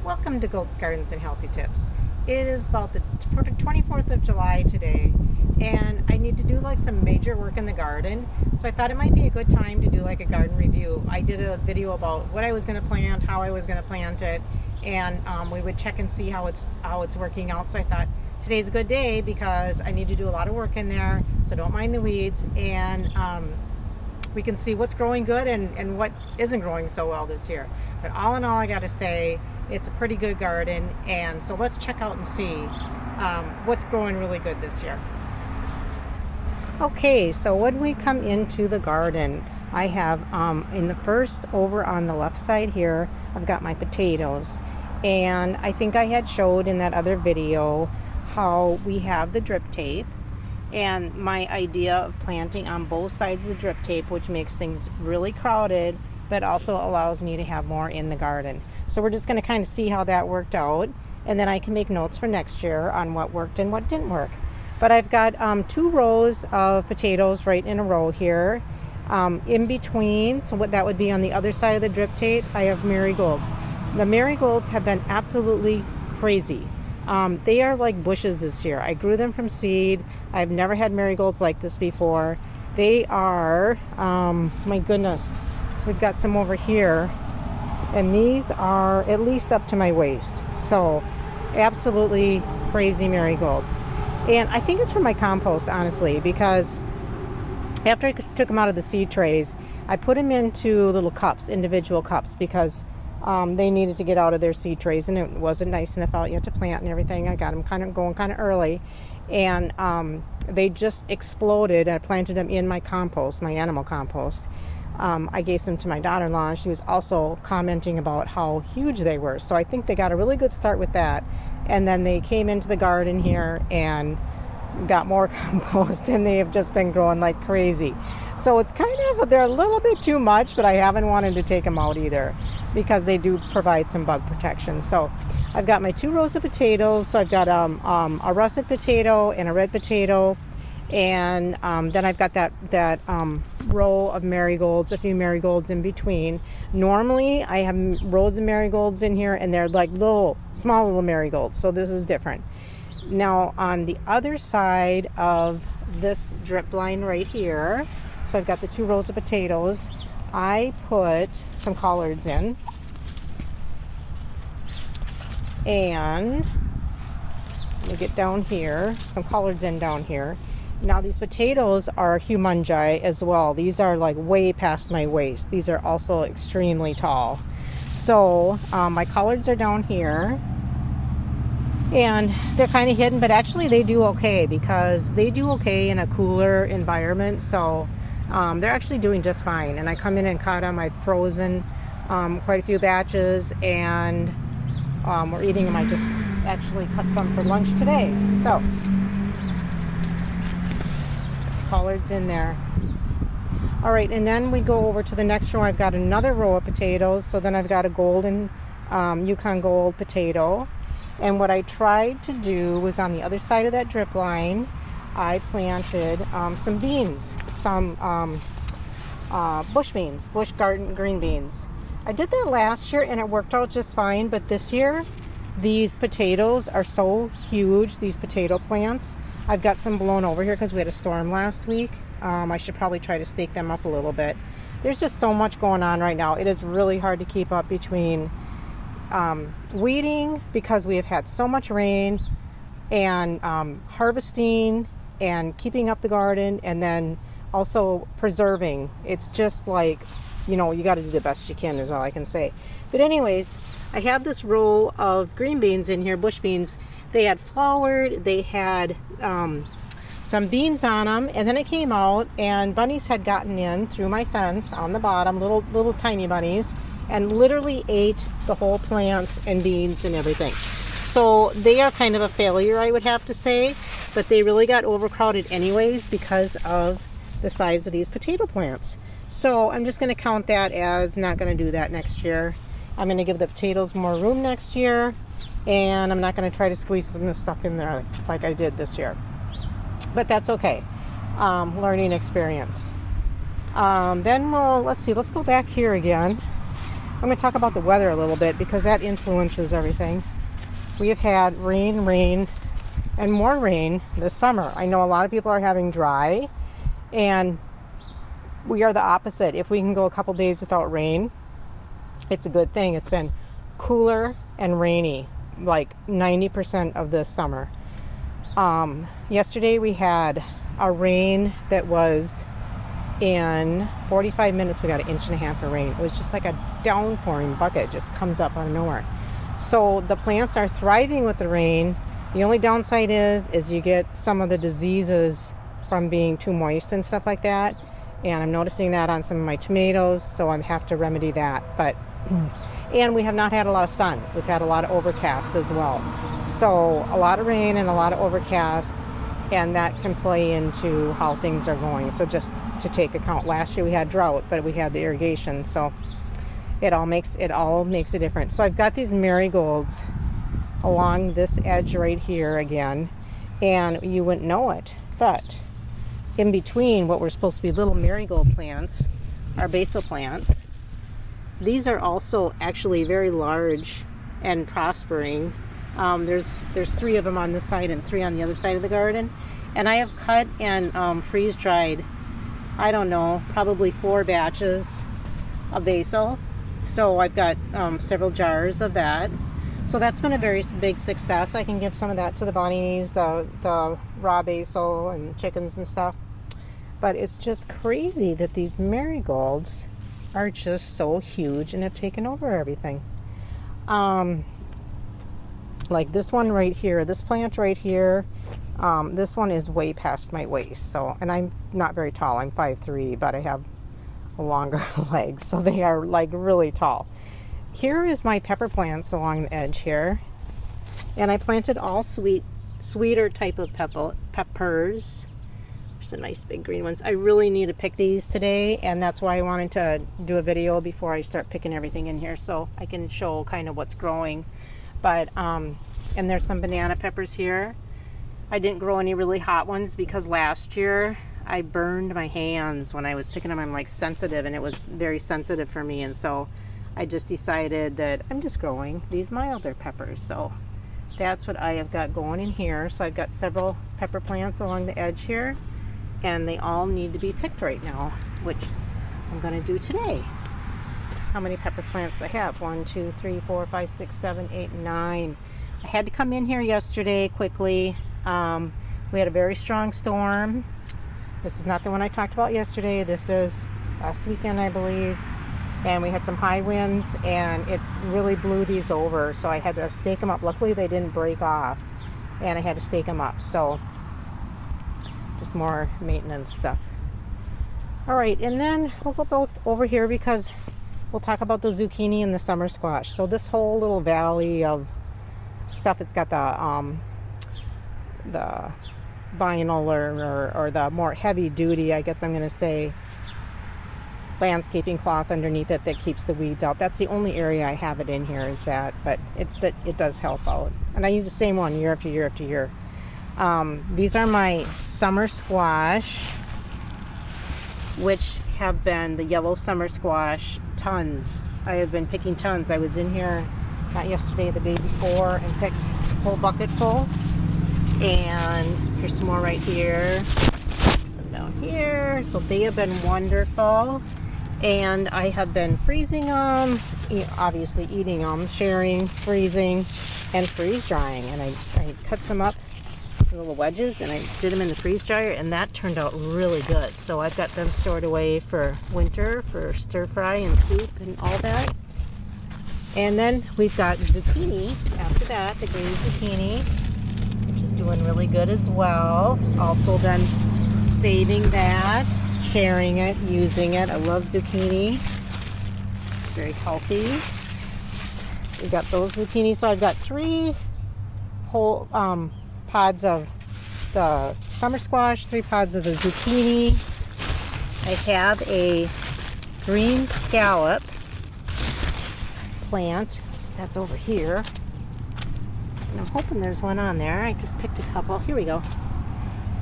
Welcome to Goats Gardens and Healthy Tips. It is about the 24th of July today, and I need to do like some major work in the garden, so I thought it might be a good time to do like a garden review. I did a video about what I was going to plant, how I was going to plant it, and we would check and see how it's working out. So I thought today's a good day because I need to do a lot of work in there, so don't mind the weeds, and we can see what's growing good and what isn't growing so well this year. But all in all, I got to say, it's a pretty good garden, and so let's check out and see what's growing really good this year. Okay, so when we come into the garden, I have in the first, over on the left side here, I've got my potatoes, and I think I had showed in that other video how we have the drip tape, and my idea of planting on both sides of the drip tape, which makes things really crowded but also allows me to have more in the garden. So we're just going to kind of see how that worked out, and then I can make notes for next year on what worked and what didn't work. But I've got 2 rows of potatoes right in a row here. In between, so what that would be on the other side of the drip tape, I have marigolds. The marigolds have been absolutely crazy. They are like bushes this year. I grew them from seed. I've never had marigolds like this before. They are, my goodness, we've got some over here, and these are at least up to my waist. So absolutely crazy marigolds. And I think it's from my compost, honestly, because after I took them out of the seed trays, I put them into little cups, individual cups, because they needed to get out of their seed trays, and it wasn't nice enough out yet to plant and everything. I got them going kind of early, and they just exploded. I planted them in my compost, my animal compost. I gave some to my daughter-in-law, and she was also commenting about how huge they were. So I think they got a really good start with that. And then they came into the garden here and got more compost, and they have just been growing like crazy. So it's kind of, they're a little bit too much, but I haven't wanted to take them out either because they do provide some bug protection. So I've got my 2 rows of potatoes. So I've got a russet potato and a red potato. And then I've got that row of marigolds, a few marigolds in between. Normally I have rows of marigolds in here, and they're like small little marigolds, so this is different. Now on the other side of this drip line right here, so I've got the 2 rows of potatoes, I put some collards in, and let me get down here, some collards in down here. Now these potatoes are humungi as well. These are like way past my waist. These are also extremely tall. So my collards are down here, and they're kind of hidden, but actually they do okay, because they do okay in a cooler environment. So they're actually doing just fine. And I come in and cut them. I've frozen quite a few batches, and we're eating them. I just actually cut some for lunch today. So collards in there. All right, and then we go over to the next row. I've got another row of potatoes. So then I've got a golden Yukon Gold potato. And what I tried to do was on the other side of that drip line, I planted some beans, some bush beans, bush garden green beans. I did that last year and it worked out just fine, but this year these potatoes are so huge, these potato plants. I've got some blown over here because we had a storm last week. I should probably try to stake them up a little bit. There's just so much going on right now. It is really hard to keep up between weeding, because we have had so much rain, and harvesting and keeping up the garden, and then also preserving. It's just like, you got to do the best you can is all I can say. But anyways, I have this row of green beans in here, bush beans. They had flowered, they had some beans on them, and then it came out, and bunnies had gotten in through my fence on the bottom, little tiny bunnies, and literally ate the whole plants and beans and everything. So they are kind of a failure, I would have to say, but they really got overcrowded anyways because of the size of these potato plants. So I'm just going to count that as not going to do that next year. I'm going to give the potatoes more room next year, and I'm not going to try to squeeze some of this stuff in there like I did this year. But that's okay. Learning experience. Then let's go back here again. I'm going to talk about the weather a little bit because that influences everything. We have had rain, and more rain this summer. I know a lot of people are having dry, and we are the opposite. If we can go a couple days without rain, it's a good thing. It's been cooler and rainy like 90% of this summer. Yesterday we had a rain that was in 45 minutes. We got 1.5 inches of rain. It was just like a downpouring bucket. It just comes up out of nowhere. So the plants are thriving with the rain. The only downside is you get some of the diseases from being too moist and stuff like that. And I'm noticing that on some of my tomatoes, so I have to remedy that. But and we have not had a lot of sun. We've had a lot of overcast as well. So a lot of rain and a lot of overcast, and that can play into how things are going. So just to take account, last year we had drought, but we had the irrigation, so it all makes a difference. So I've got these marigolds along this edge right here again, and you wouldn't know it, but in between what were supposed to be little marigold plants are basil plants. These are also actually very large and prospering. There's 3 of them on this side and 3 on the other side of the garden, and I have cut and freeze dried, I don't know, probably 4 batches of basil. So I've got several jars of that. So that's been a very big success. I can give some of that to the bunnies, the raw basil and chickens and stuff. But it's just crazy that these marigolds are just so huge and have taken over everything. Like this one right here, this plant right here, this one is way past my waist. So, and I'm not very tall. I'm 5'3", but I have longer legs, so they are like really tall. Here is my pepper plants along the edge here, and I planted all sweeter type of peppers. There's some nice big green ones. I really need to pick these today, and that's why I wanted to do a video before I start picking everything in here, so I can show kind of what's growing. But and there's some banana peppers here. I didn't grow any really hot ones because last year I burned my hands when I was picking them. I'm like sensitive, and it was very sensitive for me, and so I just decided that I'm just growing these milder peppers. So that's what I have got going in here. So I've got several pepper plants along the edge here, and they all need to be picked right now, which I'm going to do today. How many pepper plants I have? 1, 2, 3, 4, 5, 6, 7, 8, 9. I had to come in here yesterday quickly. We had a very strong storm. This is not the one I talked about yesterday. This is last weekend, I believe. And we had some high winds, and it really blew these over. So I had to stake them up. Luckily, they didn't break off, and I had to stake them up. So just more maintenance stuff. All right, and then we'll go over here because we'll talk about the zucchini and the summer squash. So this whole little valley of stuff, it's got the vinyl or the more heavy duty, I guess I'm going to say, landscaping cloth underneath it that keeps the weeds out. That's the only area I have it in here, is that, but it does help out. And I use the same one year after year after year. These are my summer squash, which have been the yellow summer squash tons. I have been picking tons. I was in here not yesterday, the day before, and picked a whole bucket full. And here's some more right here, some down here. So they have been wonderful, and I have been freezing them, obviously eating them, sharing, freezing, and freeze drying. And I cut some up in little wedges, and I did them in the freeze dryer, and that turned out really good. So I've got them stored away for winter, for stir fry and soup and all that. And then we've got zucchini after that, the green zucchini, which is doing really good as well. Also been saving that, sharing it, using it. I love zucchini. It's very healthy. We got those zucchini. So I've got 3 whole pods of the summer squash, 3 pods of the zucchini. I have a green scallop plant that's over here, and I'm hoping there's one on there. I just picked a couple. Here we go,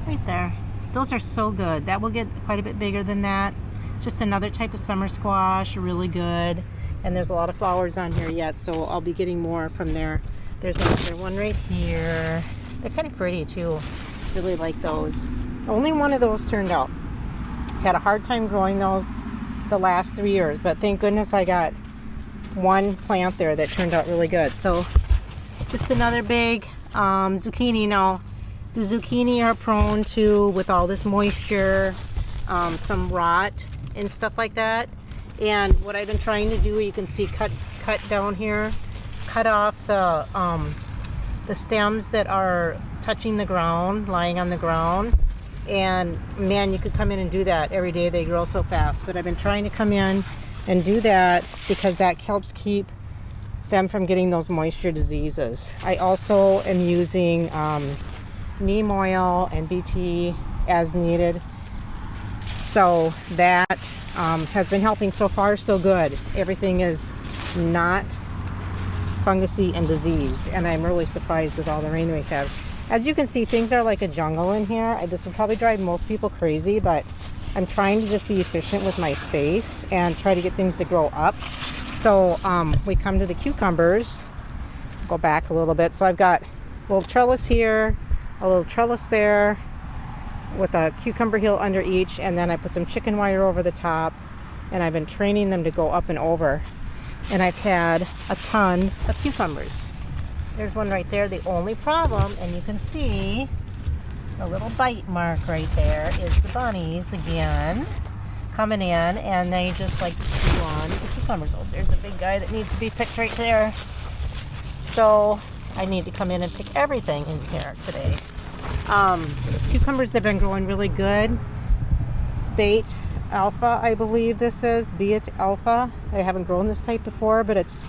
right there. Those are so good. That will get quite a bit bigger than that. Just another type of summer squash, really good. And there's a lot of flowers on here yet, so I'll be getting more from there. There's another one right here. They're kind of pretty too. Really like those. Only one of those turned out. Had a hard time growing those the last 3 years, but thank goodness I got one plant there that turned out really good. So just another big zucchini. Now the zucchini are prone to, with all this moisture, some rot and stuff like that. And what I've been trying to do, you can see cut down here, cut off the stems that are touching the ground, lying on the ground. And man, you could come in and do that every day. They grow so fast. But I've been trying to come in and do that because that helps keep them from getting those moisture diseases. I also am using neem oil and BT as needed. So that has been helping. So far, so good. Everything is not fungusy and diseased, and I'm really surprised with all the rain we have. As you can see, things are like a jungle in here. This will probably drive most people crazy, but I'm trying to just be efficient with my space and try to get things to grow up. So we come to the cucumbers. Go back a little bit. So I've got a little trellis here, a little trellis there, with a cucumber hill under each, and then I put some chicken wire over the top, and I've been training them to go up and over. And I've had a ton of cucumbers. There's one right there. The only problem, and you can see a little bite mark right there, is the bunnies again coming in, and they just like to chew on the cucumbers. Oh, there's a big guy that needs to be picked right there. So I need to come in and pick everything in here today. Cucumbers have been growing really good. Bait Alpha, I believe this is. Beet Alpha. I haven't grown this type before, but it's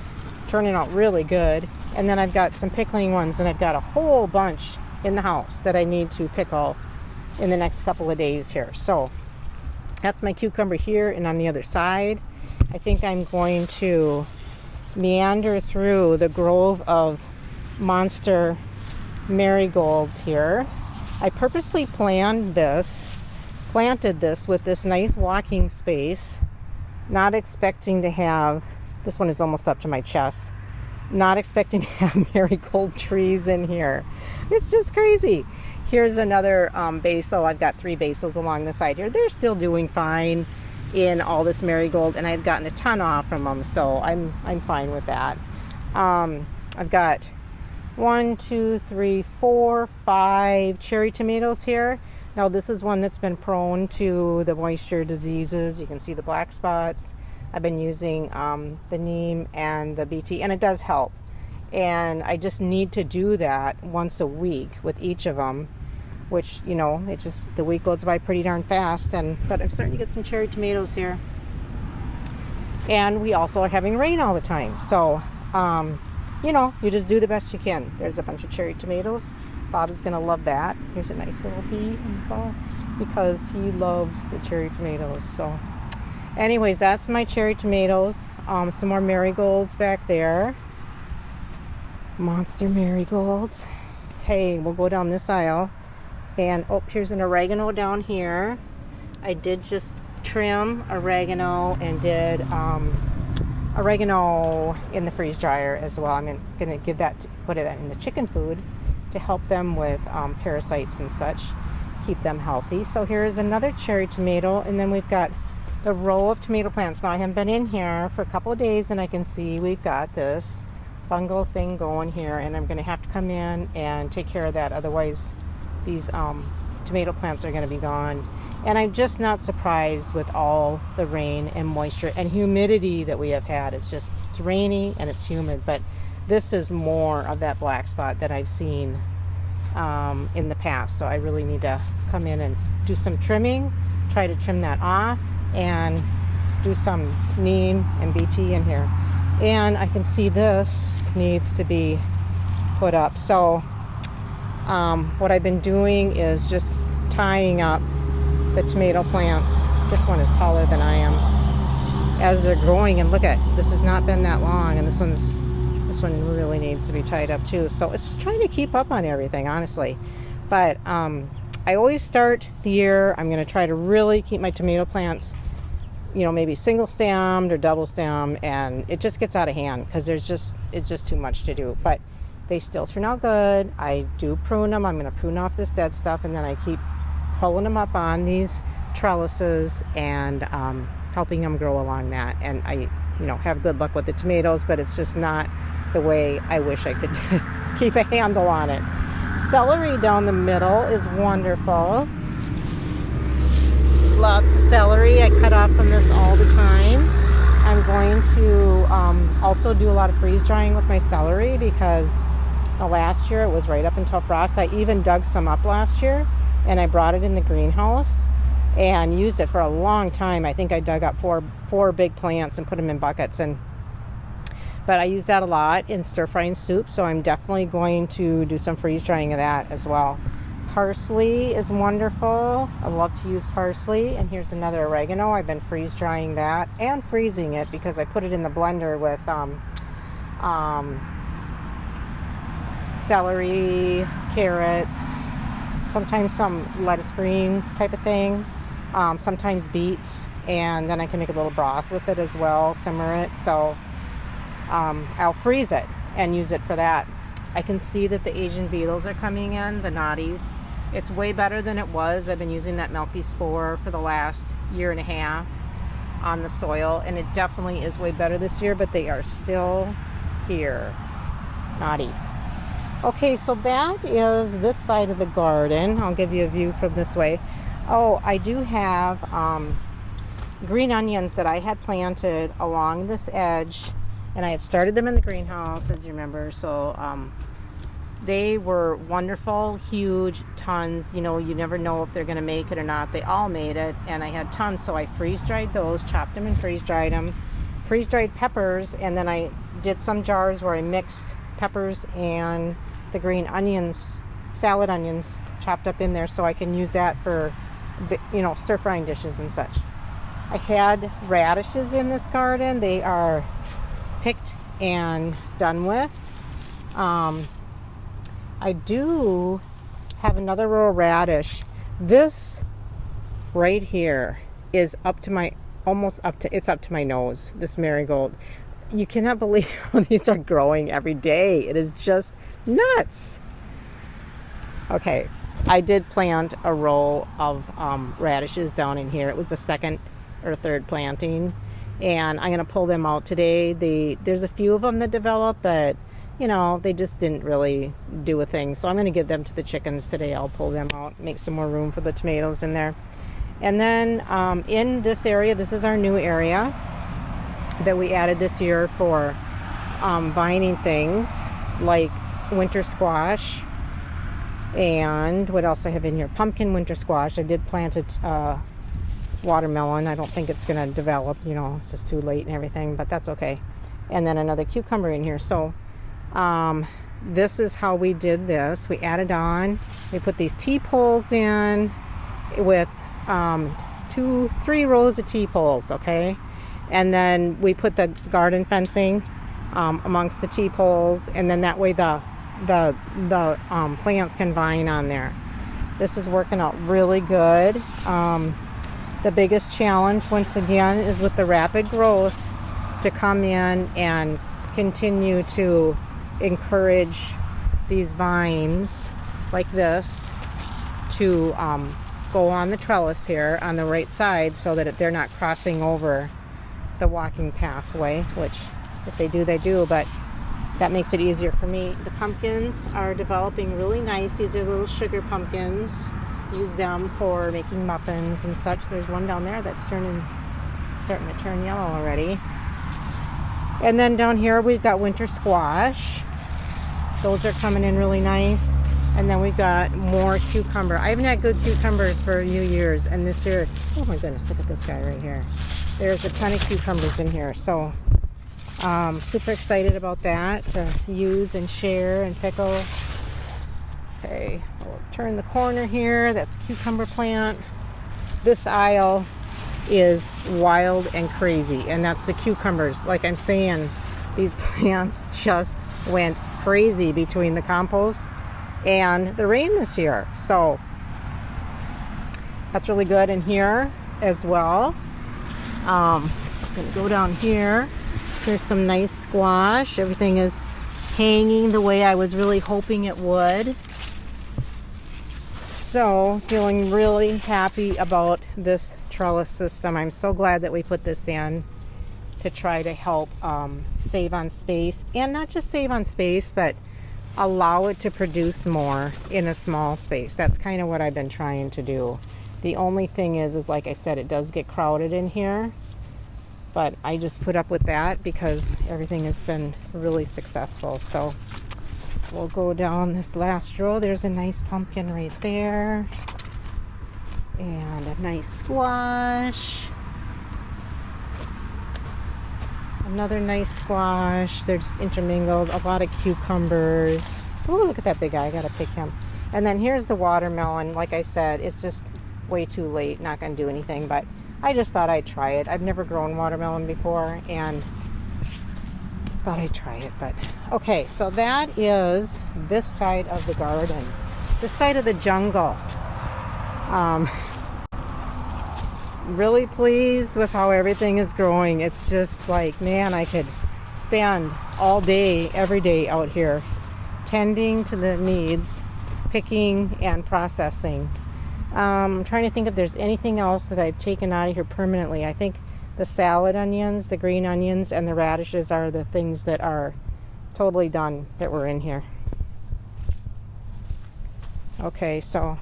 turning out really good. And then I've got some pickling ones, and I've got a whole bunch in the house that I need to pickle in the next couple of days here. So that's my cucumber here, and on the other side, I think I'm going to meander through the grove of monster marigolds here. I purposely planted this with this nice walking space, not expecting to have, this one is almost up to my chest, not expecting to have marigold trees in here. It's just crazy. Here's another basil. I've got 3 basils along the side here. They're still doing fine in all this marigold, and I've gotten a ton off from them, so I'm fine with that. I've got 1, 2, 3, 4, 5 cherry tomatoes here. Now this is one that's been prone to the moisture diseases. You can see the black spots. I've been using the neem and the BT, and it does help. And I just need to do that once a week with each of them, which, you know, it just, the week goes by pretty darn fast. But I'm starting to get some cherry tomatoes here. And we also are having rain all the time. So, you know, you just do the best you can. There's a bunch of cherry tomatoes. Bob is going to love that. Here's a nice little bee in the fall because he loves the cherry tomatoes. So anyways, that's my cherry tomatoes. Some more marigolds back there. Monster marigolds. Hey, we'll go down this aisle. And oh, here's an oregano down here. I did just trim oregano and did oregano in the freeze dryer as well. I'm going to put it in the chicken food to help them with parasites and such, keep them healthy. So here's another cherry tomato, and then we've got the row of tomato plants. Now I haven't been in here for a couple of days, and I can see we've got this fungal thing going here, and I'm going to have to come in and take care of that. Otherwise, these tomato plants are going to be gone. And I'm just not surprised with all the rain and moisture and humidity that we have had. It's rainy and it's humid, but this is more of that black spot that I've seen in the past. So I really need to come in and do some trimming, try to trim that off, and do some neem and BT in here. And I can see this needs to be put up. So what I've been doing is just tying up the tomato plants. This one is taller than I am, as they're growing. And look at, this has not been that long, and this one really needs to be tied up too. So it's just trying to keep up on everything, honestly. But I always start the year, I'm going to try to really keep my tomato plants maybe single stemmed or double stem, and it just gets out of hand because it's just too much to do. But they still turn out good. I do prune them. I'm going to prune off this dead stuff, and then I keep pulling them up on these trellises and helping them grow along that. And I have good luck with the tomatoes, but it's just not the way I wish I could keep a handle on it. Celery down the middle is wonderful. Lots of celery. I cut off from this all the time. I'm going to also do a lot of freeze drying with my celery because last year it was right up until frost. I even dug some up last year and I brought it in the greenhouse and used it for a long time. I think I dug up four big plants and put them in buckets, but I use that a lot in stir frying soup, so I'm definitely going to do some freeze drying of that as well. Parsley is wonderful. I love to use parsley. And here's another oregano. I've been freeze drying that and freezing it because I put it in the blender with celery, carrots, sometimes some lettuce greens type of thing, sometimes beets, and then I can make a little broth with it as well, simmer it. So I'll freeze it and use it for that. I can see that the Asian beetles are coming in, the naughties. It's way better than it was. I've been using that milky spore for the last year and a half on the soil, and it definitely is way better this year, but they are still here. Naughty. Okay, so that is this side of the garden. I'll give you a view from this way. Oh, I do have green onions that I had planted along this edge, and I had started them in the greenhouse, as you remember. So they were wonderful, huge, tons. You never know if they're going to make it or not. They all made it, and I had tons. So I freeze-dried those, chopped them and freeze-dried them. Freeze-dried peppers, and then I did some jars where I mixed peppers and the green onions, salad onions, chopped up in there, so I can use that for, stir-frying dishes and such. I had radishes in this garden. They are picked and done with. I do have another row of radish. This right here is up to my nose, this marigold. You cannot believe how these are growing every day. It is just nuts. Okay, I did plant a row of radishes down in here. It was the second or third planting, and I'm going to pull them out today. There's a few of them that develop, but they just didn't really do a thing. So I'm going to give them to the chickens today. I'll pull them out, make some more room for the tomatoes in there. And then in this area, this is our new area that we added this year for vining things like winter squash. And what else I have in here? Pumpkin, winter squash. I did plant a watermelon. I don't think it's going to develop, it's just too late and everything, but that's okay. And then another cucumber in here. So this is how we did this. We added on, we put these T-poles in with 2-3 rows of T-poles, okay? And then we put the garden fencing amongst the T-poles, and then that way the plants can vine on there. This is working out really good. The biggest challenge, once again, is with the rapid growth to come in and continue to encourage these vines like this to go on the trellis here on the right side, so that they're not crossing over the walking pathway, which if they do, they do, but that makes it easier for me. The pumpkins are developing really nice. These are little sugar pumpkins. Use them for making muffins and such. There's one down there that's starting to turn yellow already. And then down here we've got winter squash. Those are coming in really nice. And then we've got more cucumber. I haven't had good cucumbers for a few years, and this year, oh my goodness, look at this guy right here. There's a ton of cucumbers in here. So super excited about that to use and share and pickle. Okay, we'll turn the corner here. That's a cucumber plant. This aisle is wild and crazy, and that's the cucumbers. Like I'm saying, these plants just went crazy between the compost and the rain this year. So that's really good in here as well. I'm gonna go down here. There's some nice squash. Everything is hanging the way I was really hoping it would. So, feeling really happy about this trellis system. I'm so glad that we put this in to try to help save on space, and not just save on space, but allow it to produce more in a small space. That's kind of what I've been trying to do. The only thing is like I said, it does get crowded in here, but I just put up with that because everything has been really successful. So we'll go down this last row. There's a nice pumpkin right there, and a nice squash. Another nice squash. They're just intermingled. A lot of cucumbers. Oh, look at that big guy. I gotta pick him. And then here's the watermelon. Like I said, it's just way too late. Not gonna do anything, but I just thought I'd try it. I've never grown watermelon before, and thought I'd try it. But okay, so that is this side of the garden. This side of the jungle. Really pleased with how everything is growing. It's just like, man, I could spend all day, every day out here tending to the needs, picking and processing. I'm trying to think if there's anything else that I've taken out of here permanently. I think the salad onions, the green onions, and the radishes are the things that are totally done that were in here. Okay, so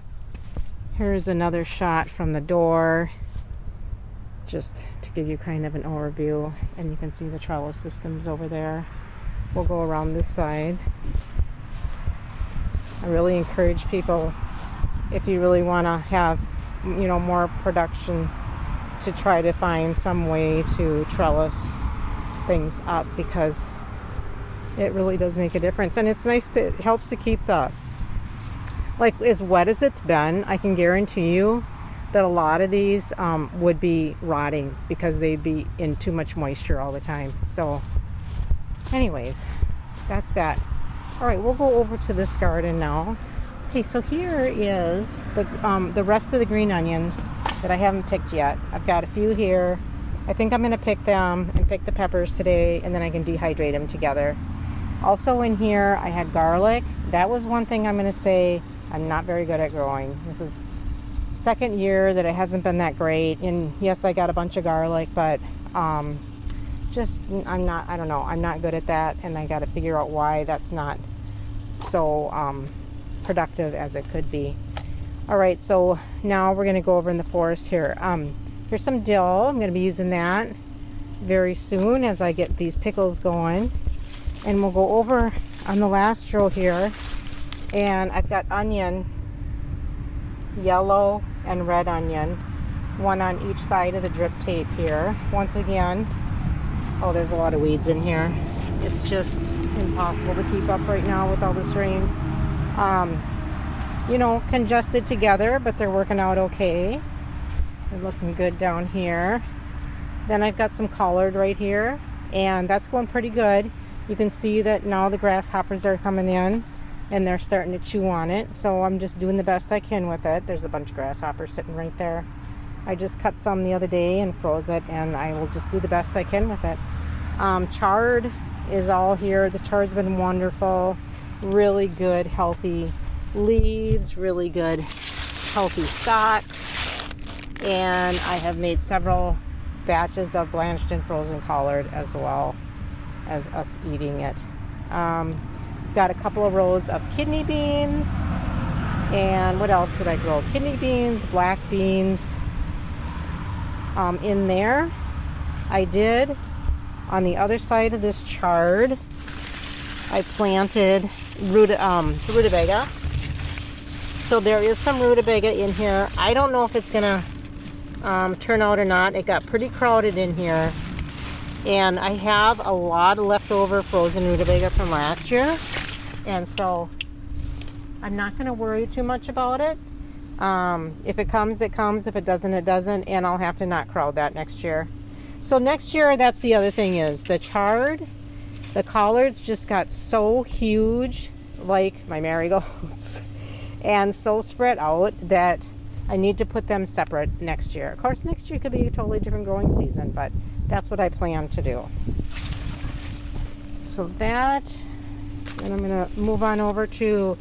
here's another shot from the door, just to give you kind of an overview, and you can see the trellis systems over there. We'll go around this side. I really encourage people, if you really want to have, you know, more production, to try to find some way to trellis things up, because it really does make a difference. And it's nice to, it helps to keep the, like, as wet as it's been, I can guarantee you that a lot of these would be rotting because they'd be in too much moisture all the time. So anyways, that's that. All right, we'll go over to this garden now. Okay, so here is the rest of the green onions that I haven't picked yet. I've got a few here. I think I'm going to pick them and pick the peppers today, and then I can dehydrate them together. Also in here, I had garlic. That was one thing I'm going to say I'm not very good at growing. This is second year that it hasn't been that great, and yes, I got a bunch of garlic, but just I don't know, I'm not good at that, and I got to figure out why that's not so productive as it could be. All right, so now we're going to go over in the forest here. Here's some dill. I'm going to be using that very soon as I get these pickles going, and we'll go over on the last row here, and I've got onion, yellow and red onion, one on each side of the drip tape here. Once again, oh, there's a lot of weeds in here. It's just impossible to keep up right now with all this rain. You know, congested together, but they're working out okay. They're looking good down here. Then I've got some collard right here, and that's going pretty good. You can see that now the grasshoppers are coming in, and they're starting to chew on it. So I'm just doing the best I can with it. There's a bunch of grasshoppers sitting right there. I just cut some the other day and froze it, and I will just do the best I can with it. Chard is all here. The chard's been wonderful. Really good, healthy leaves, really good, healthy stalks. And I have made several batches of blanched and frozen collard as well as us eating it. Got a couple of rows of kidney beans, and what else did I grow? Kidney beans, black beans. In there, I did, on the other side of this chard, I planted rutabaga. So there is some rutabaga in here. I don't know if it's gonna turn out or not. It got pretty crowded in here, and I have a lot of leftover frozen rutabaga from last year, and so I'm not going to worry too much about it. If it comes, it comes. If it doesn't, it doesn't, and I'll have to not crowd that next year. So next year, that's the other thing, is the chard, the collards just got so huge, like my marigolds, and so spread out, that I need to put them separate next year. Of course, next year could be a totally different growing season, but that's what I plan to do. So that, and I'm going to move on over to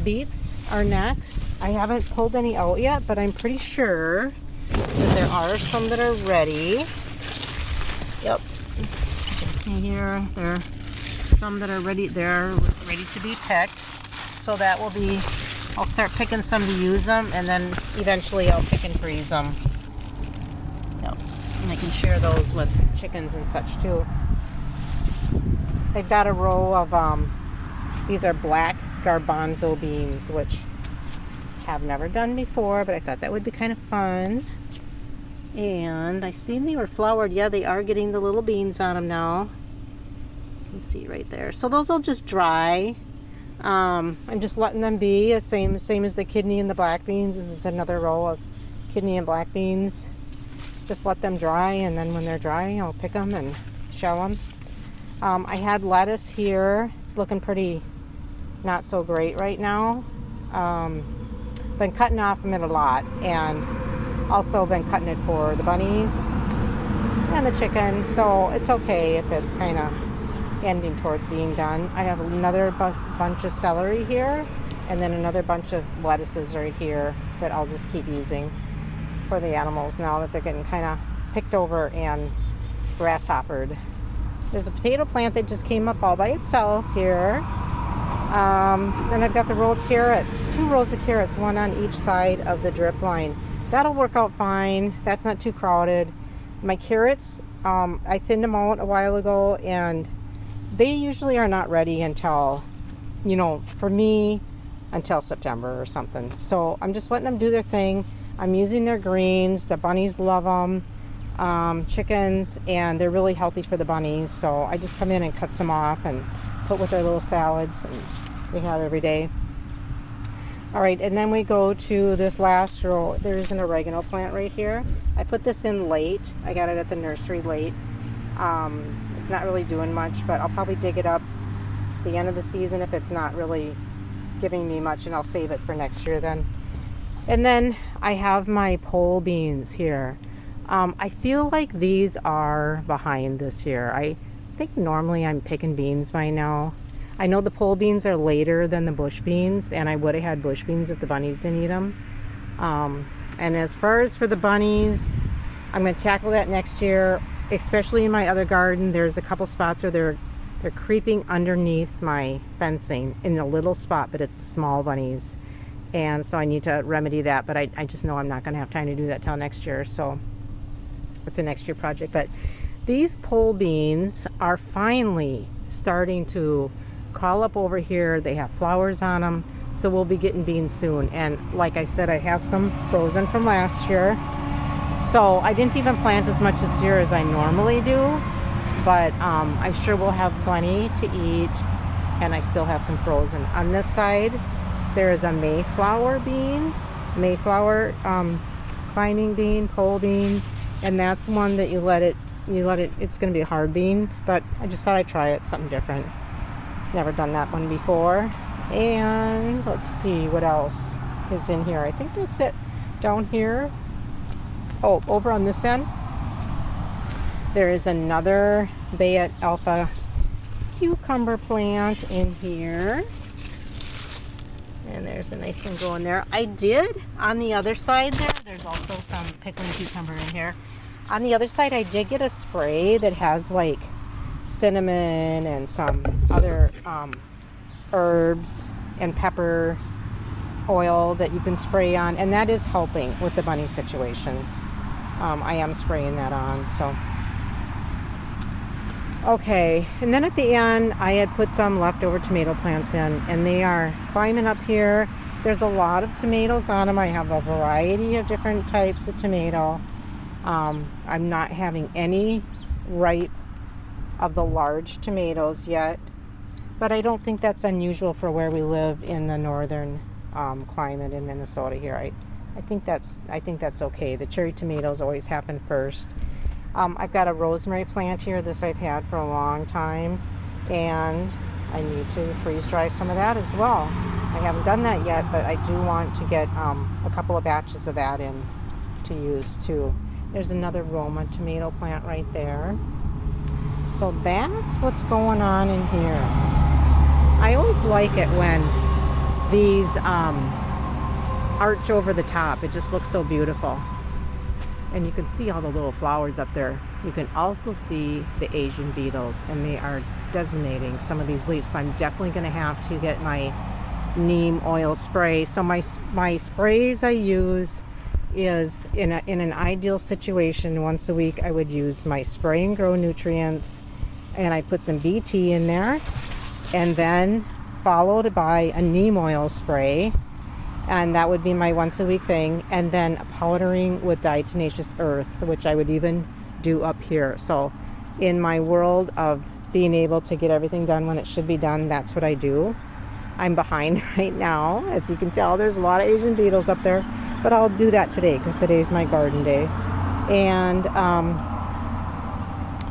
beets are next. I haven't pulled any out yet, but I'm pretty sure that there are some that are ready. Yep. You can see here, there are some that are ready. They're ready to be picked. So that will be, I'll start picking some to use them, and then eventually I'll pick and freeze them. Yep. And I can share those with chickens and such too. I've got a row of, these are black garbanzo beans, which have never done before, but I thought that would be kind of fun. And I seen they were flowered. Yeah, they are getting the little beans on them now. You can see right there. So those will just dry. I'm just letting them be, same as the kidney and the black beans. This is another row of kidney and black beans. Just let them dry, and then when they're dry, I'll pick them and shell them. I had lettuce here. It's looking pretty not so great right now. Been cutting off from it a lot, and also been cutting it for the bunnies and the chickens, so it's okay if it's kind of ending towards being done. I have another bunch of celery here, and then another bunch of lettuces right here that I'll just keep using for the animals now that they're getting kind of picked over and grasshoppered. There's a potato plant that just came up all by itself here. Then I've got the row of carrots, 2 rows of carrots, one on each side of the drip line. That'll work out fine. That's not too crowded. My carrots, I thinned them out a while ago, and they usually are not ready until, for me, until September or something. So I'm just letting them do their thing. I'm using their greens. The bunnies love them. Chickens, and they're really healthy for the bunnies. So I just come in and cut some off and put with their little salads and we have every day. All right, and then we go to this last row. There's an oregano plant right here. I put this in late. I got it at the nursery late. It's not really doing much, but I'll probably dig it up the end of the season if it's not really giving me much, and I'll save it for next year then. And then I have my pole beans here. I feel like these are behind this year. I think normally I'm picking beans by now. I know the pole beans are later than the bush beans, and I would have had bush beans if the bunnies didn't eat them. And as far as for the bunnies, I'm going to tackle that next year, especially in my other garden. There's a couple spots where they're creeping underneath my fencing in a little spot, but it's small bunnies. And so I need to remedy that, but I just know I'm not going to have time to do that till next year, so it's a next year project. But these pole beans are finally starting to crawl up over here. They have flowers on them, so we'll be getting beans soon. And like I said, I have some frozen from last year, so I didn't even plant as much this year as I normally do, but I'm sure we'll have plenty to eat, and I still have some frozen. On this side there is a Mayflower bean, climbing bean, pole bean, and that's one that you let it, it's going to be a hard bean, but I just thought I'd try it, something different. Never done that one before. And let's see what else is in here. I think that's it down here. Oh, over on this end, there is another Bayet Alpha cucumber plant in here. And there's a nice one going there. I did, on the other side there's also some pickling cucumber in here. On the other side, I did get a spray that has like cinnamon and some other herbs and pepper oil that you can spray on, and that is helping with the bunny situation. I am spraying that on, so. Okay, and then at the end, I had put some leftover tomato plants in, and they are climbing up here. There's a lot of tomatoes on them. I have a variety of different types of tomato. I'm not having any ripe of the large tomatoes yet, but I don't think that's unusual for where we live in the northern climate in Minnesota here. I think that's okay. The cherry tomatoes always happen first. I've got a rosemary plant here. This I've had for a long time, and I need to freeze dry some of that as well. I haven't done that yet, but I do want to get a couple of batches of that in to use too. There's another Roma tomato plant right there. So that's what's going on in here. I always like it when these arch over the top. It just looks so beautiful. And you can see all the little flowers up there. You can also see the Asian beetles, and they are designating some of these leaves. So I'm definitely going to have to get my neem oil spray. So my sprays I use is in an ideal situation once a week I would use my Spray and Grow nutrients, and I put some BT in there, and then followed by a neem oil spray, and that would be my once a week thing, and then a powdering with diatomaceous earth, which I would even do up here. So in my world of being able to get everything done when it should be done, that's what I do. I'm behind right now, as you can tell. There's a lot of Asian beetles up there, but I'll do that today because today's my garden day, and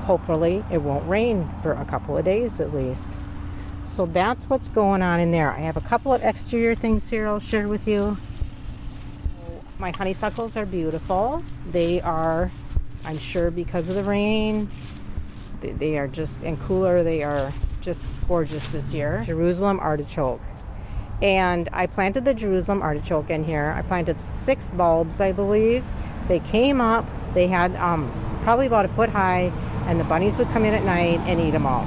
hopefully it won't rain for a couple of days at least. So that's what's going on in there. I have a couple of exterior things here I'll share with you. My honeysuckles are beautiful. They are, I'm sure because of the rain, they are just, and cooler, they are just gorgeous this year. Jerusalem artichoke. And I planted the Jerusalem artichoke in here. I planted 6 bulbs, I believe. They came up. They had probably about a foot high, and the bunnies would come in at night and eat them all.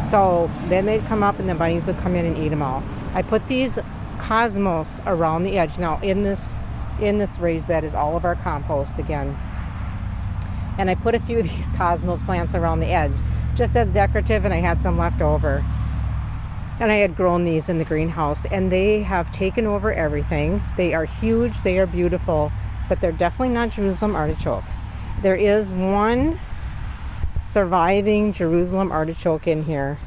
So then they'd come up and the bunnies would come in and eat them all. I put these cosmos around the edge. Now in this raised bed is all of our compost again. And I put a few of these cosmos plants around the edge just as decorative, and I had some left over. And I had grown these in the greenhouse, and they have taken over everything. They are huge, they are beautiful, but they're definitely not Jerusalem artichoke. There is one surviving Jerusalem artichoke in here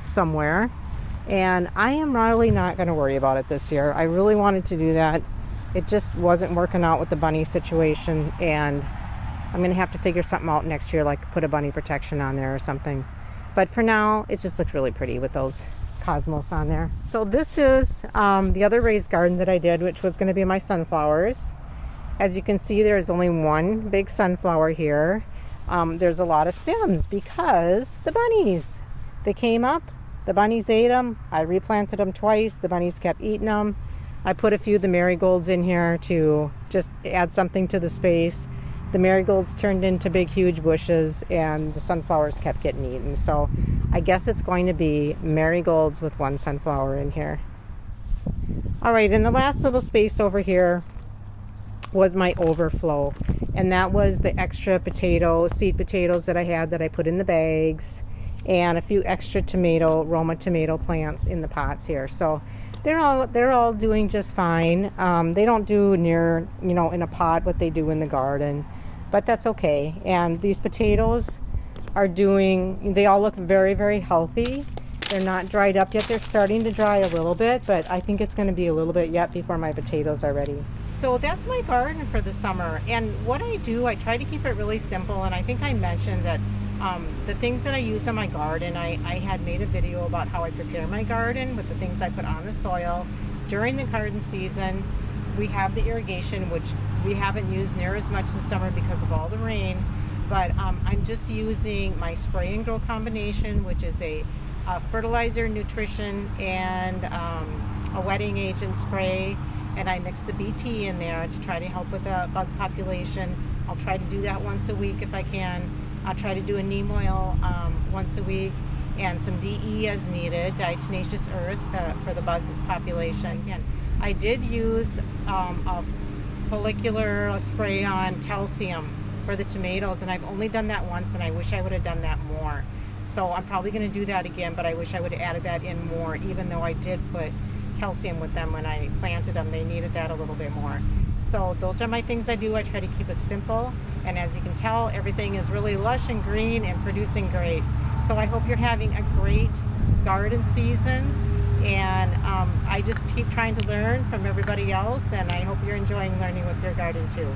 somewhere, and I am really not going to worry about it this year. I really wanted to do that. It just wasn't working out with the bunny situation, and I'm going to have to figure something out next year, like put a bunny protection on there or something. But for now, it just looks really pretty with those cosmos on there. So this is the other raised garden that I did, which was going to be my sunflowers. As you can see, there's only one big sunflower here. There's a lot of stems because the bunnies, they came up, the bunnies ate them. I replanted them twice. The bunnies kept eating them. I put a few of the marigolds in here to just add something to the space. The marigolds turned into big, huge bushes, and the sunflowers kept getting eaten. So I guess it's going to be marigolds with one sunflower in here. All right, and the last little space over here was my overflow, and that was the extra seed potatoes that I had that I put in the bags, and a few extra Roma tomato plants in the pots here. So they're all doing just fine. They don't do near, in a pot what they do in the garden, but that's okay. And these potatoes they all look very, very healthy. They're not dried up yet. They're starting to dry a little bit, but I think it's going to be a little bit yet before my potatoes are ready. So that's my garden for the summer. And what I do, I try to keep it really simple. And I think I mentioned that the things that I use on my garden, I had made a video about how I prepare my garden with the things I put on the soil. During the garden season, we have the irrigation, which we haven't used near as much this summer because of all the rain. But I'm just using my Spray and Grow combination, which is a fertilizer, nutrition, and a wetting agent spray. And I mix the BT in there to try to help with the bug population. I'll try to do that once a week if I can. I'll try to do a neem oil once a week, and some DE as needed, diatomaceous earth, for the bug population. Again, I did use a follicular spray on calcium for the tomatoes, and I've only done that once, and I wish I would have done that more. So I'm probably going to do that again, but I wish I would have added that in more, even though I did put calcium with them when I planted them. They needed that a little bit more. So those are my things I do. I try to keep it simple, and as you can tell, everything is really lush and green and producing great. So I hope you're having a great garden season, and I just keep trying to learn from everybody else, and I hope you're enjoying learning with your garden too.